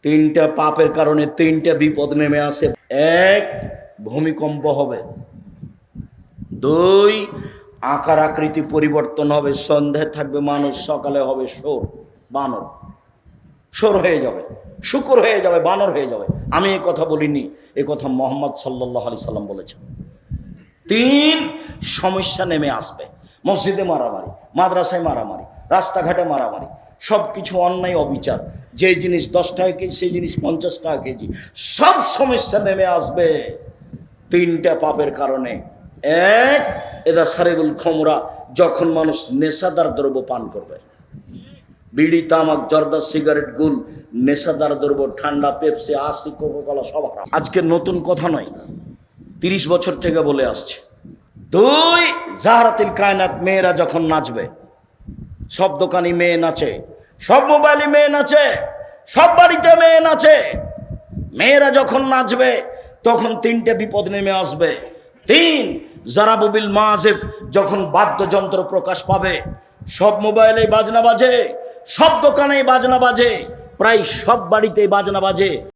তিনটা পাপের কারণে তিনটা বিপদ নেমে আসে। এক, ভূমিকম্প হবে। দুই, আকার আকৃতি পরিবর্তন হবে। সন্ধ্যায় থাকবে মানুষ, সকালে হবে শোর, বানর। শোর হয়ে যাবে, শুকর হয়ে যাবে, বানর হয়ে যাবে। আমি এই কথা বলিনি, এই কথা মোহাম্মদ সাল্লাল্লাহু আলাইহি সাল্লাম বলেছেন। তিন, সমস্যা নেমে আসবে। মসজিদে মারামারি, মাদ্রাসায় মারামারি, রাস্তাঘাটে মারামারি, সব কিছু অন্যায়, অবিচার। যে জিনিস 10 টাকা কেজি সেই জিনিস 50 টাকা কেজি, সব সমস্যা নেমে আসবে তিনটা পাপের কারণে। এক, এদা সারেগুল খমরা, যখন মানুষ নেশাদার দ্রব্য পান করবে। বিড়ি, তামাক, জর্দা, সিগারেট, গুল, নেশাদার দ্রব্য, ঠান্ডা, পেপসি, আশি, কোকাকোলা সব হারাম। আজকে নতুন কথা নয়, 30 বছর থেকে বলে আসছে। দুই, জাহরাতিল কায়নাত, মেয়েরা যখন নাচবে, সব দোকানি মেয়ে নাচে, সব মোবাইলে মেয়ে নাচে, সব বাড়িতে মেয়ে নাচে। মেয়েরা যখন নাচবে তখন তিনটে বিপদ নেমে আসবে। তিন, জারাবুবিল মাজেব, যখন বাদ্যযন্ত্র প্রকাশ পাবে, সব মোবাইলে বাজনা বাজে, সব দোকানে বাজনা বাজে, প্রায় সব বাড়িতে বাজনা বাজে।